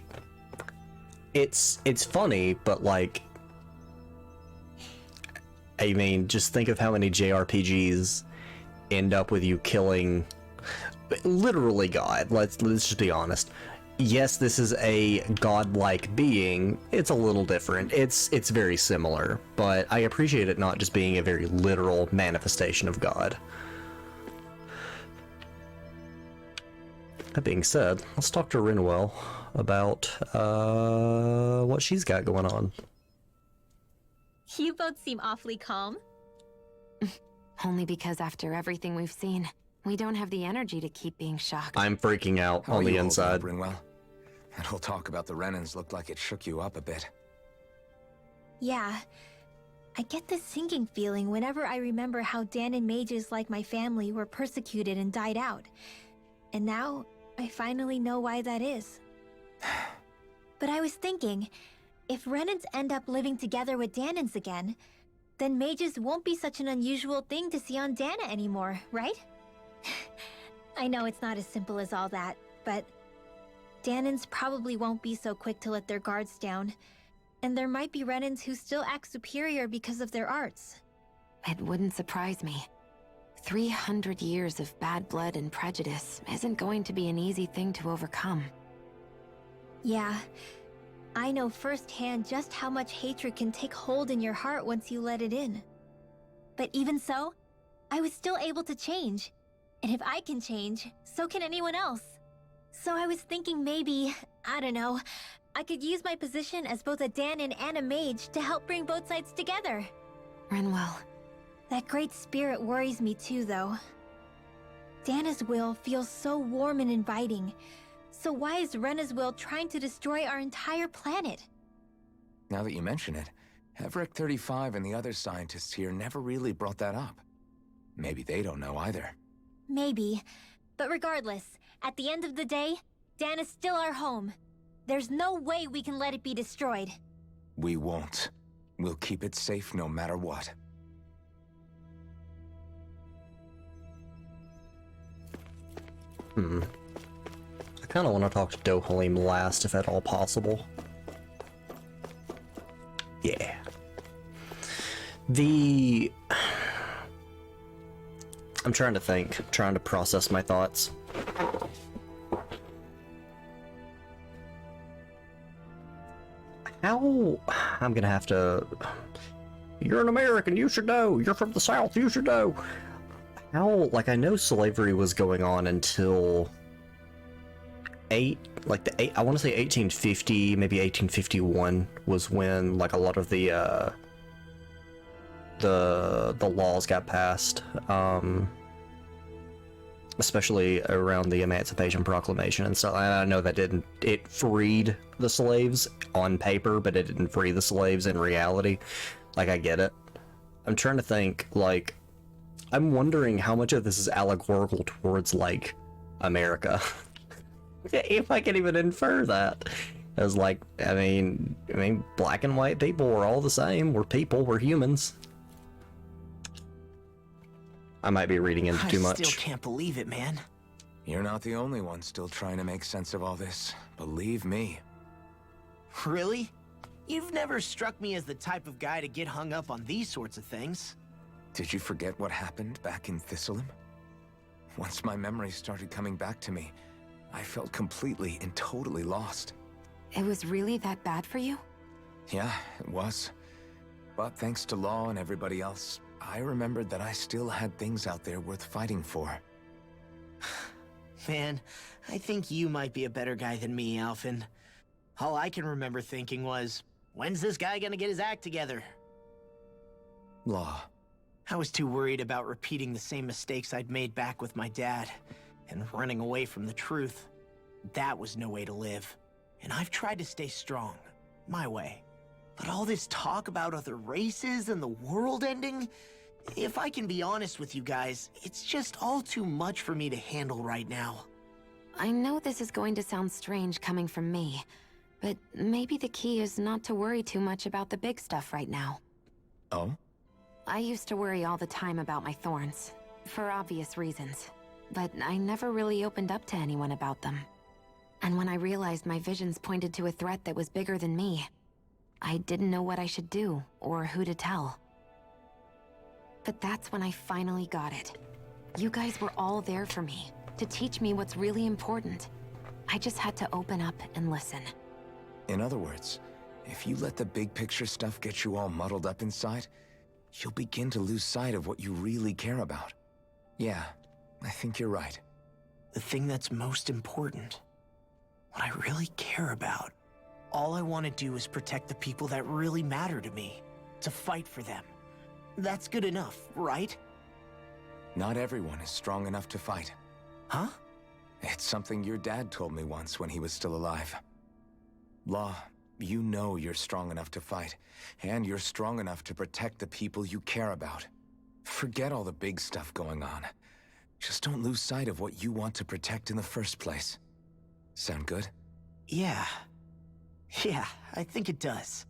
Speaker 7: it's funny, but like, I mean, just think of how many JRPGs end up with you killing literally God. Let's just be honest. Yes, this is a godlike being. It's a little different. It's very similar, but I appreciate it not just being a very literal manifestation of God. That being said, let's talk to Rinwell about what she's got going on.
Speaker 2: You both seem awfully calm.
Speaker 6: Only because after everything we've seen, we don't have the energy to keep being shocked.
Speaker 7: I'm freaking out on the inside.
Speaker 5: Rinwell? That whole talk about the Renans looked like it shook you up a bit.
Speaker 2: Yeah. I get this sinking feeling whenever I remember how Dahnan mages like my family were persecuted and died out. And now, I finally know why that is. But I was thinking, if Renans end up living together with Dahnans again, then mages won't be such an unusual thing to see on Dahna anymore, right? I know it's not as simple as all that, but Dahnans probably won't be so quick to let their guards down, and there might be Renans who still act superior because of their arts.
Speaker 6: It wouldn't surprise me. 300 years of bad blood and prejudice isn't going to be an easy thing to overcome.
Speaker 2: Yeah, I know firsthand just how much hatred can take hold in your heart once you let it in. But even so, I was still able to change. And if I can change, so can anyone else. So I was thinking maybe, I don't know, I could use my position as both a Dahnan and a mage to help bring both sides together.
Speaker 6: Rinwell.
Speaker 2: That great spirit worries me too, though. Dahna's will feels so warm and inviting. So why is Rena's will trying to destroy our entire planet?
Speaker 5: Now that you mention it, Everett 35 and the other scientists here never really brought that up. Maybe they don't know either.
Speaker 2: Maybe. But regardless, at the end of the day, Dahna's still our home. There's no way we can let it be destroyed.
Speaker 5: We won't. We'll keep it safe no matter what.
Speaker 7: I kind of want to talk to Dohalim last, if at all possible. Yeah. I'm trying to think, trying to process my thoughts. How... I'm gonna have to... You're an American, you should know! You're from the South, you should know! How... Like, I know slavery was going on until... I want to say 1850, maybe 1851 was when like a lot of the laws got passed, especially around the Emancipation Proclamation and stuff. I know that it freed the slaves on paper, but it didn't free the slaves in reality. Like, I get it. I'm trying to think, like, I'm wondering how much of this is allegorical towards, like, America. If I can even infer that. As, like, I mean, black and white people are all the same. We're people, we're humans. I might be reading into too much.
Speaker 1: I still can't believe it, man.
Speaker 5: You're not the only one still trying to make sense of all this. Believe me.
Speaker 1: Really? You've never struck me as the type of guy to get hung up on these sorts of things.
Speaker 5: Did you forget what happened back in Thistleum? Once my memories started coming back to me, I felt completely and totally lost.
Speaker 6: It was really that bad for you?
Speaker 5: Yeah, it was. But thanks to Law and everybody else, I remembered that I still had things out there worth fighting for.
Speaker 1: Man, I think you might be a better guy than me, Alphen. All I can remember thinking was, when's this guy gonna get his act together?
Speaker 5: Law.
Speaker 1: I was too worried about repeating the same mistakes I'd made back with my dad, and running away from the truth. That was no way to live. And I've tried to stay strong, my way. But all this talk about other races and the world ending, if I can be honest with you guys, it's just all too much for me to handle right now.
Speaker 6: I know this is going to sound strange coming from me, but maybe the key is not to worry too much about the big stuff right now.
Speaker 5: Oh?
Speaker 6: I used to worry all the time about my thorns, for obvious reasons, but I never really opened up to anyone about them. And when I realized my visions pointed to a threat that was bigger than me, I didn't know what I should do, or who to tell. But that's when I finally got it. You guys were all there for me, to teach me what's really important. I just had to open up and listen.
Speaker 5: In other words, if you let the big picture stuff get you all muddled up inside, you'll begin to lose sight of what you really care about. Yeah, I think you're right.
Speaker 1: The thing that's most important, what I really care about, all I want to do is protect the people that really matter to me, to fight for them. That's good enough, right?
Speaker 5: Not everyone is strong enough to fight.
Speaker 1: Huh?
Speaker 5: It's something your dad told me once when he was still alive. Law, you know you're strong enough to fight, and you're strong enough to protect the people you care about. Forget all the big stuff going on. Just don't lose sight of what you want to protect in the first place. Sound good?
Speaker 1: Yeah. Yeah, I think it does.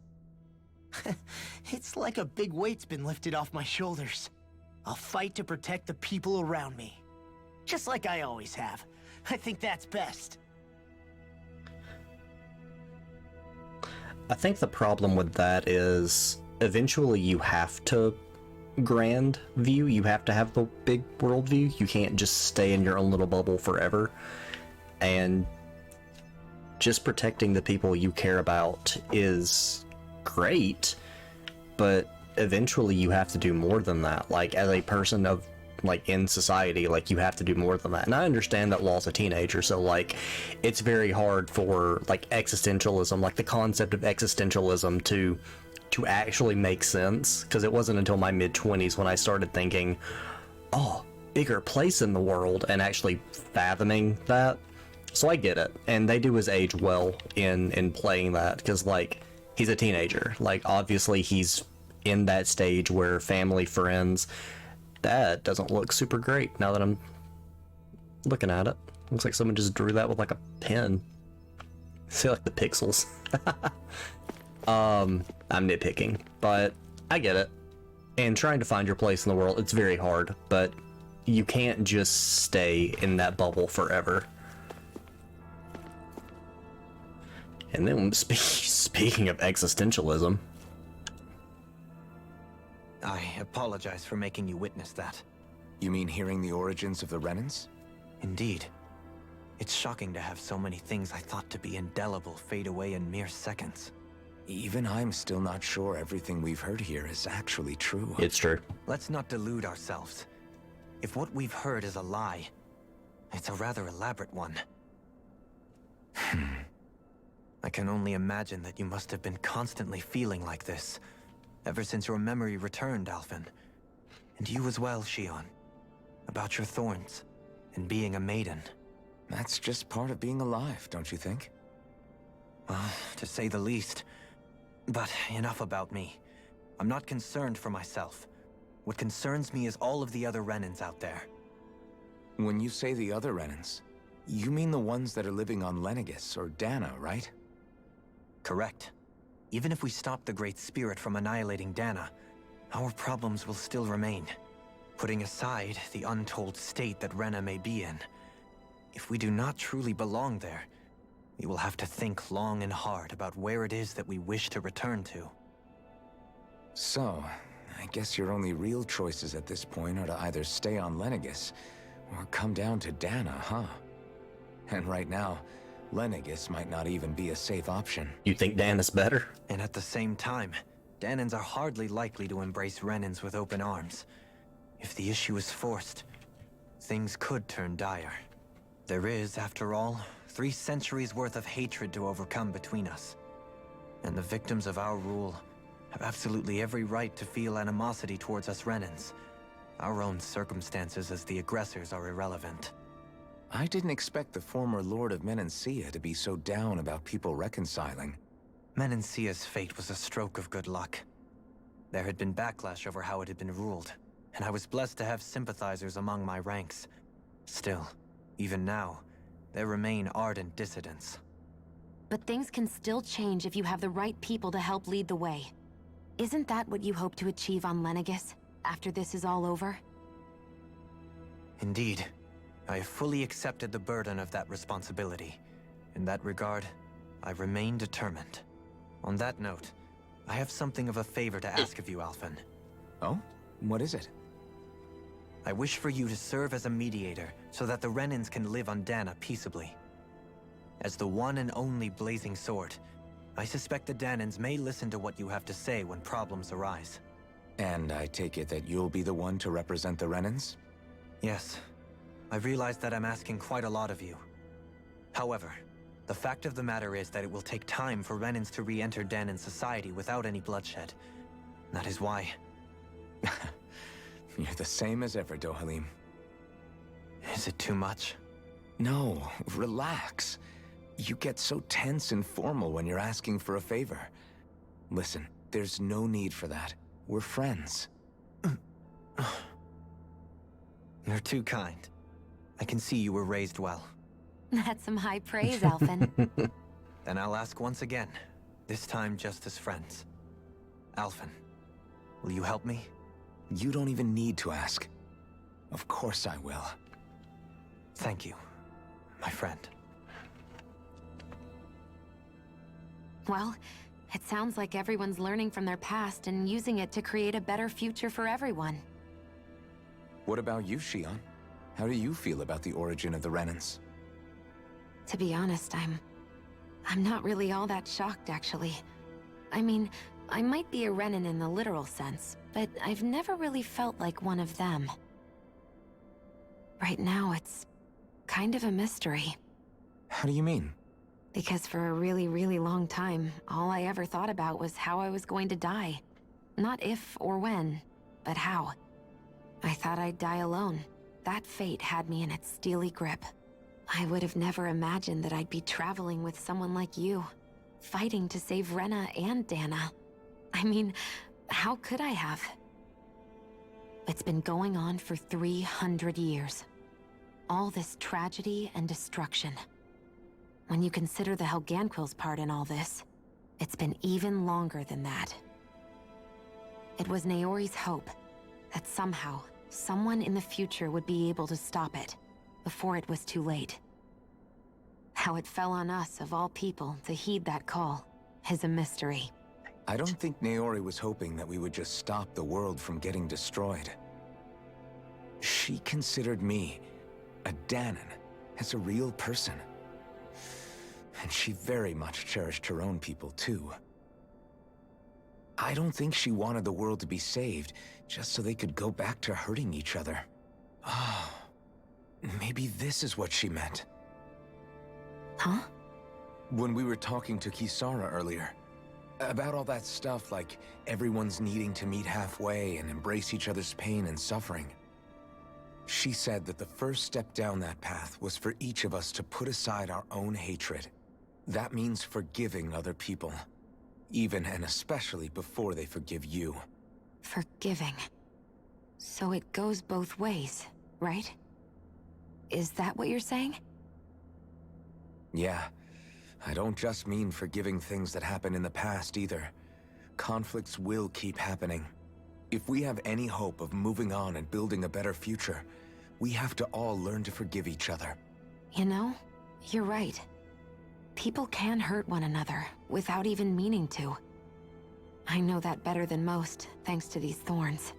Speaker 1: It's like a big weight's been lifted off my shoulders. I'll fight to protect the people around me. Just like I always have. I think that's best.
Speaker 7: I think the problem with that is eventually you have to grand view. You have to have the big world view. You can't just stay in your own little bubble forever. And just protecting the people you care about is great, but eventually you have to do more than that. Like, as a person of, like, in society, like, you have to do more than that. And I understand that Law's a teenager, so, like, it's very hard for, like, existentialism, like, the concept of existentialism to actually make sense, because it wasn't until my mid-20s when I started thinking, oh, bigger place in the world, and actually fathoming that. So I get it, and they do his age well in playing that, because, like, he's a teenager. Like, obviously he's in that stage where family, friends, that doesn't look super great now that I'm looking at it. Looks like someone just drew that with, like, a pen. See, like, the pixels. I'm nitpicking, but I get it. And trying to find your place in the world, it's very hard, but you can't just stay in that bubble forever. And then, speaking of existentialism...
Speaker 3: I apologize for making you witness that.
Speaker 5: You mean hearing the origins of the Renans?
Speaker 3: Indeed. It's shocking to have so many things I thought to be indelible fade away in mere seconds.
Speaker 5: Even I'm still not sure everything we've heard here is actually true.
Speaker 7: It's true.
Speaker 3: Let's not delude ourselves. If what we've heard is a lie, it's a rather elaborate one. I can only imagine that you must have been constantly feeling like this, ever since your memory returned, Alphen. And you as well, Shion. About your thorns, and being a maiden.
Speaker 5: That's just part of being alive, don't you think?
Speaker 3: Well, to say the least. But enough about me. I'm not concerned for myself. What concerns me is all of the other Renans out there.
Speaker 5: When you say the other Renans, you mean the ones that are living on Lenegis or Dahna, right?
Speaker 3: Correct. Even if we stop the Great Spirit from annihilating Dahna, our problems will still remain. Putting aside the untold state that Rena may be in, if we do not truly belong there, we will have to think long and hard about where it is that we wish to return to.
Speaker 5: So, I guess your only real choices at this point are to either stay on Lenegis or come down to Dahna, huh? And right now, Lenegis might not even be a safe option.
Speaker 7: You think Dahna's better?
Speaker 3: And at the same time, Dahnans are hardly likely to embrace Renans with open arms. If the issue is forced, things could turn dire. There is, after all, 3 centuries worth of hatred to overcome between us. And the victims of our rule have absolutely every right to feel animosity towards us Renans. Our own circumstances as the aggressors are irrelevant.
Speaker 5: I didn't expect the former Lord of Menancia to be so down about people reconciling.
Speaker 3: Menancia's fate was a stroke of good luck. There had been backlash over how it had been ruled, and I was blessed to have sympathizers among my ranks. Still, even now, there remain ardent dissidents.
Speaker 6: But things can still change if you have the right people to help lead the way. Isn't that what you hope to achieve on Lenegis, after this is all over?
Speaker 3: Indeed. I have fully accepted the burden of that responsibility. In that regard, I remain determined. On that note, I have something of a favor to ask of you, Alphen.
Speaker 5: Oh? What is it?
Speaker 3: I wish for you to serve as a mediator so that the Renans can live on Dahna peaceably. As the one and only Blazing Sword, I suspect the Dahnans may listen to what you have to say when problems arise.
Speaker 5: And I take it that you'll be the one to represent the Renans?
Speaker 3: Yes. I realize that I'm asking quite a lot of you. However, the fact of the matter is that it will take time for Renans to re-enter Dahnan society without any bloodshed. That is why...
Speaker 5: You're the same as ever, Dohalim.
Speaker 3: Is it too much?
Speaker 5: No, relax. You get so tense and formal when you're asking for a favor. Listen, there's no need for that. We're friends.
Speaker 3: You're too kind. I can see you were raised well.
Speaker 6: That's some high praise, Alphen.
Speaker 3: Then I'll ask once again, this time just as friends. Alphen, will you help me?
Speaker 5: You don't even need to ask. Of course I will.
Speaker 3: Thank you, my friend.
Speaker 6: Well, it sounds like everyone's learning from their past and using it to create a better future for everyone.
Speaker 5: What about you, Shion? How do you feel about the origin of the Renans?
Speaker 6: To be honest, I'm not really all that shocked, actually. I mean, I might be a Renan in the literal sense, but I've never really felt like one of them. Right now, it's kind of a mystery.
Speaker 5: How do you mean?
Speaker 6: Because for a really, really long time, all I ever thought about was how I was going to die. Not if or when, but how. I thought I'd die alone. That fate had me in its steely grip. I would have never imagined that I'd be traveling with someone like you, fighting to save Rena and Dahna. I mean, how could I have? It's been going on for 300 years. All this tragedy and destruction. When you consider the Helganquil's part in all this, it's been even longer than that. It was Naori's hope that somehow, someone in the future would be able to stop it, before it was too late. How it fell on us, of all people, to heed that call, is a mystery.
Speaker 5: I don't think Naori was hoping that we would just stop the world from getting destroyed. She considered me, a Dahnan, as a real person. And she very much cherished her own people, too. I don't think she wanted the world to be saved, just so they could go back to hurting each other. Ah, maybe this is what she meant.
Speaker 6: Huh?
Speaker 5: When we were talking to Kisara earlier, about all that stuff like everyone's needing to meet halfway and embrace each other's pain and suffering. She said that the first step down that path was for each of us to put aside our own hatred. That means forgiving other people, even and especially before they forgive you.
Speaker 6: Forgiving. So it goes both ways, right? Is that what you're saying?
Speaker 5: Yeah. I don't just mean forgiving things that happened in the past either. Conflicts will keep happening. If we have any hope of moving on and building a better future, we have to all learn to forgive each other.
Speaker 6: You know, you're right. People can hurt one another without even meaning to. I know that better than most, thanks to these thorns.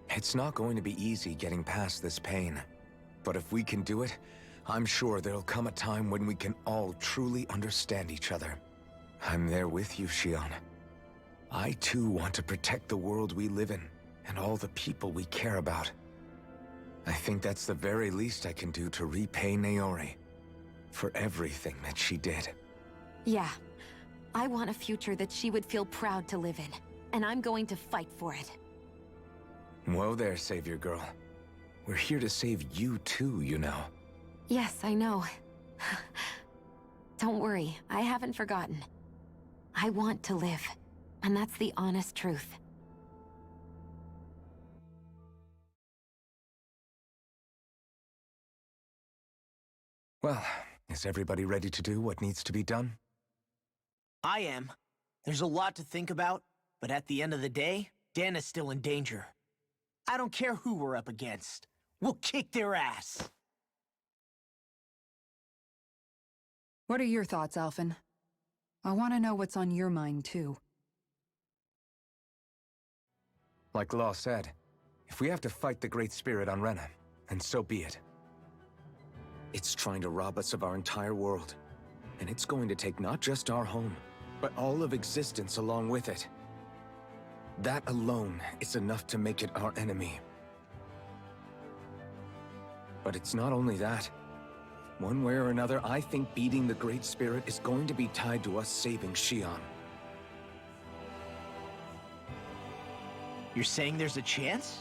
Speaker 5: It's not going to be easy getting past this pain. But if we can do it, I'm sure there'll come a time when we can all truly understand each other. I'm there with you, Shion. I too want to protect the world we live in, and all the people we care about. I think that's the very least I can do to repay Naori for everything that she did.
Speaker 6: Yeah. I want a future that she would feel proud to live in, and I'm going to fight for it.
Speaker 5: Whoa there, Savior Girl. We're here to save you too, you know.
Speaker 6: Yes, I know. Don't worry, I haven't forgotten. I want to live, and that's the honest truth.
Speaker 5: Well, is everybody ready to do what needs to be done?
Speaker 1: I am. There's a lot to think about, but at the end of the day, Dana's still in danger. I don't care who we're up against. We'll kick their ass.
Speaker 4: What are your thoughts, Alphen? I want to know what's on your mind, too.
Speaker 5: Like Law said, if we have to fight the Great Spirit on Rena, then so be it. It's trying to rob us of our entire world, and it's going to take not just our home, but all of existence along with it. That alone is enough to make it our enemy. But it's not only that. One way or another, I think beating the Great Spirit is going to be tied to us saving Shion.
Speaker 1: You're saying there's a chance?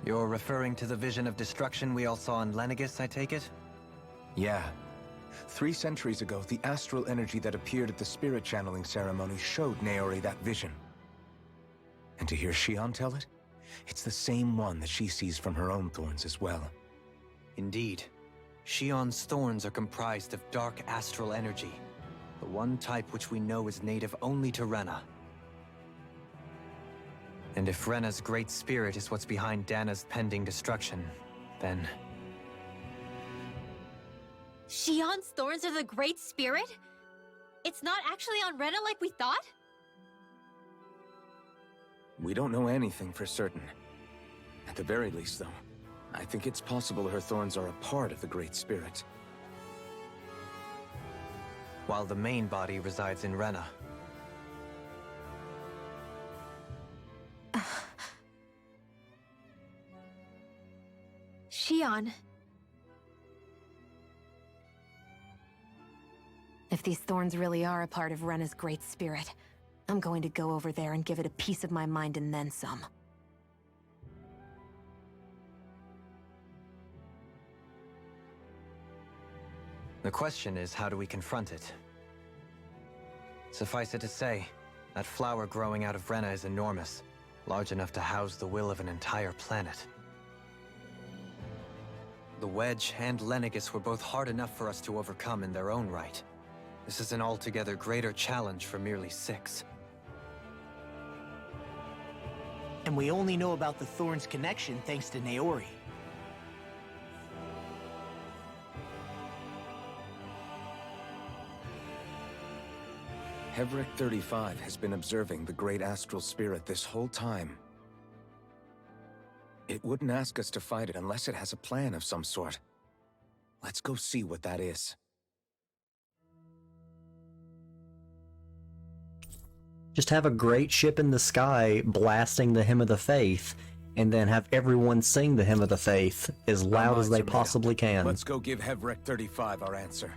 Speaker 3: You're referring to the vision of destruction we all saw in Lenegis, I take it?
Speaker 5: Yeah. 3 centuries ago, the astral energy that appeared at the spirit channeling ceremony showed Naori that vision. And to hear Shion tell it, it's the same one that she sees from her own thorns as well.
Speaker 3: Indeed. Shion's thorns are comprised of dark astral energy, the one type which we know is native only to Rena. And if Rena's great spirit is what's behind Dana's pending destruction, then...
Speaker 2: Shion's thorns are the Great Spirit? It's not actually on Rena like we thought?
Speaker 5: We don't know anything for certain. At the very least, though, I think it's possible her thorns are a part of the Great Spirit.
Speaker 3: While the main body resides in Rena.
Speaker 2: Shion.
Speaker 6: If these thorns really are a part of Rena's great spirit, I'm going to go over there and give it a piece of my mind and then some.
Speaker 3: The question is, how do we confront it? Suffice it to say, that flower growing out of Rena is enormous, large enough to house the will of an entire planet. The Wedge and Lenegis were both hard enough for us to overcome in their own right. This is an altogether greater challenge for merely 6.
Speaker 1: And we only know about the Thorns connection thanks to Naori.
Speaker 5: Hevric 35 has been observing the Great Astral Spirit this whole time. It wouldn't ask us to fight it unless it has a plan of some sort. Let's go see what that is.
Speaker 7: Just have a great ship in the sky blasting the Hymn of the Faith, and then have everyone sing the Hymn of the Faith as loud as they possibly can.
Speaker 5: Let's go give Hevrek 35 our answer.